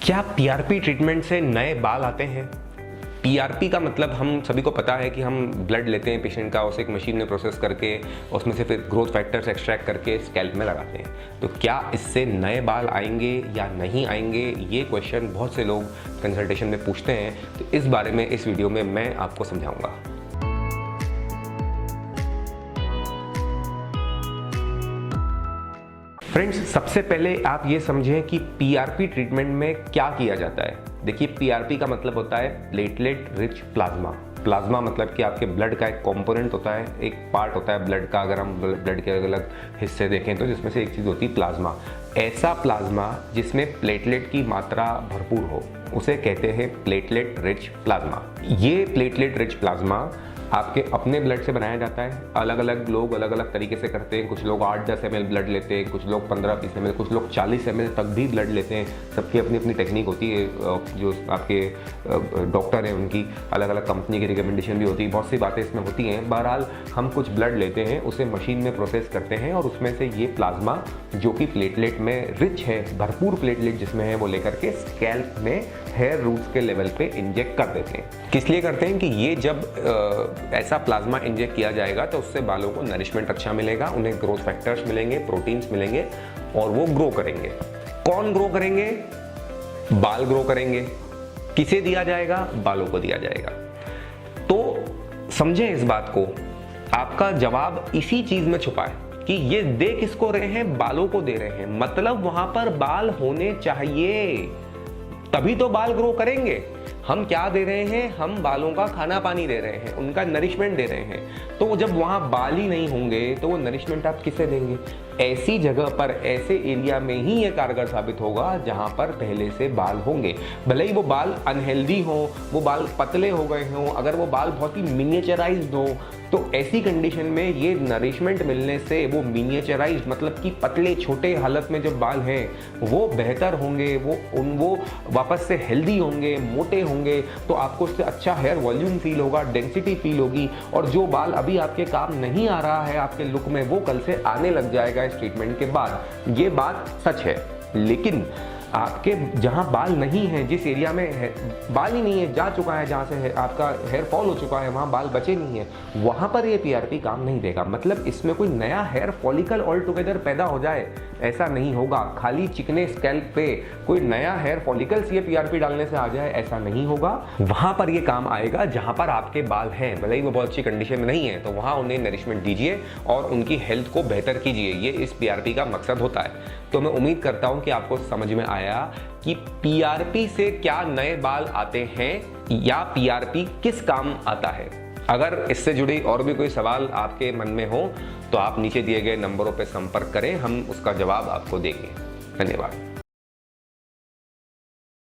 क्या PRP treatment से नए बाल आते हैं? पीआरपी का मतलब हम सभी को पता है कि हम ब्लड लेते हैं पेशेंट का, उसे एक मशीन में प्रोसेस करके उसमें से फिर ग्रोथ फैक्टर्स एक्सट्रैक्ट करके स्कैल्प में लगाते हैं। तो क्या इससे नए बाल आएंगे या नहीं आएंगे, ये क्वेश्चन बहुत से लोग कंसल्टेशन में पूछते हैं। तो इस बारे में इस वीडियो में मैं आपको समझाऊंगा। फ्रेंड्स, सबसे पहले आप ये समझें कि पीआरपी ट्रीटमेंट में क्या किया जाता है। देखिए, पीआरपी का मतलब होता है प्लेटलेट रिच प्लाज्मा। प्लाज्मा मतलब कि आपके ब्लड का एक कंपोनेंट होता है, एक पार्ट होता है ब्लड का। अगर हम ब्लड के अलग अलग हिस्से देखें तो जिसमें से एक चीज़ होती है प्लाज्मा। ऐसा प्लाज्मा जिसमें प्लेटलेट की मात्रा भरपूर हो उसे कहते हैं प्लेटलेट रिच प्लाज्मा। ये प्लेटलेट रिच प्लाज्मा आपके अपने ब्लड से बनाया जाता है। अलग अलग लोग अलग अलग तरीके से करते हैं। कुछ लोग 8-10 ml ब्लड लेते हैं, कुछ लोग 15-20 ml, कुछ लोग 40 ml तक भी ब्लड लेते हैं। सबकी अपनी अपनी टेक्निक होती है। जो आपके डॉक्टर हैं उनकी अलग अलग कंपनी की रिकमेंडेशन भी होती है। बहुत सी बातें इसमें होती हैं। बहरहाल हम कुछ ब्लड लेते हैं, उसे मशीन में प्रोसेस करते हैं और उसमें से ये प्लाज्मा जो कि प्लेटलेट में रिच है, भरपूर प्लेटलेट जिसमें है, वो लेकर के स्कैल्प में हेयर रूट्स के लेवल पे इंजेक्ट कर देते हैं। किस लिए करते हैं कि ये जब ऐसा प्लाज्मा इंजेक्ट किया जाएगा तो उससे बालों को नरिशमेंट अच्छा मिलेगा, उन्हें ग्रोथ फैक्टर्स मिलेंगे, प्रोटीन्स मिलेंगे और वो ग्रो करेंगे। कौन ग्रो करेंगे? बाल ग्रो करेंगे। किसे दिया जाएगा? बालों को दिया जाएगा। तो समझें इस बात को, आपका जवाब इसी चीज में छुपा है कि ये दे किसको रहे हैं? बालों को दे रहे हैं। मतलब वहां पर बाल होने चाहिए, तभी तो बाल ग्रो करेंगे। हम क्या दे रहे हैं? हम बालों का खाना पानी दे रहे हैं, उनका नरिशमेंट दे रहे हैं। तो जब वहां बाल ही नहीं होंगे तो वो नरिशमेंट आप किसे देंगे? ऐसी जगह पर, ऐसे एरिया में ही ये कारगर साबित होगा जहां पर पहले से बाल होंगे। भले ही वो बाल अनहेल्दी हो, वो बाल पतले हो गए हों, अगर वो बाल बहुत ही मिनिएचराइज्ड हो, तो ऐसी कंडीशन में ये नरिशमेंट मिलने से वो मिनिएचराइज्ड मतलब कि पतले छोटे हालत में जो बाल हैं वो बेहतर होंगे, वो वापस से हेल्दी होंगे, मोटे होंगे। तो आपको उससे अच्छा हेयर वॉल्यूम फील होगा, डेंसिटी फील होगी, और जो बाल अभी आपके काम नहीं आ रहा है आपके लुक में, वो कल से आने लग जाएगा इस ट्रीटमेंट के बाद। ये बात सच है। लेकिन आपके जहां बाल नहीं है, जिस एरिया में बाल ही नहीं है, जा चुका है, जहां से आपका हेयर फॉल हो चुका है, वहां बाल बचे नहीं है, वहां पर ये पीआरपी काम नहीं देगा। मतलब इसमें कोई नया हेयर फॉलिकल ऑल टुगेदर पैदा हो जाए ऐसा नहीं होगा। खाली चिकने स्कैल्प पे कोई नया हेयर फॉलिकल्स ये पीआरपी डालने से आ जाए ऐसा नहीं होगा। वहां पर ये काम आएगा जहां पर आपके बाल हैं, भले ही वो बहुत अच्छी कंडीशन में नहीं है, तो वहां उन्हें नरिशमेंट दीजिए और उनकी हेल्थ को बेहतर कीजिए। ये इस पीआरपी का मकसद होता है। तो मैं उम्मीद करता हूं कि आपको समझ में आया कि पीआरपी से क्या नए बाल आते हैं या पीआरपी किस काम आता है। अगर इससे जुड़ी और भी कोई सवाल आपके मन में हो तो आप नीचे दिए गए नंबरों पर संपर्क करें, हम उसका जवाब आपको देंगे। धन्यवाद।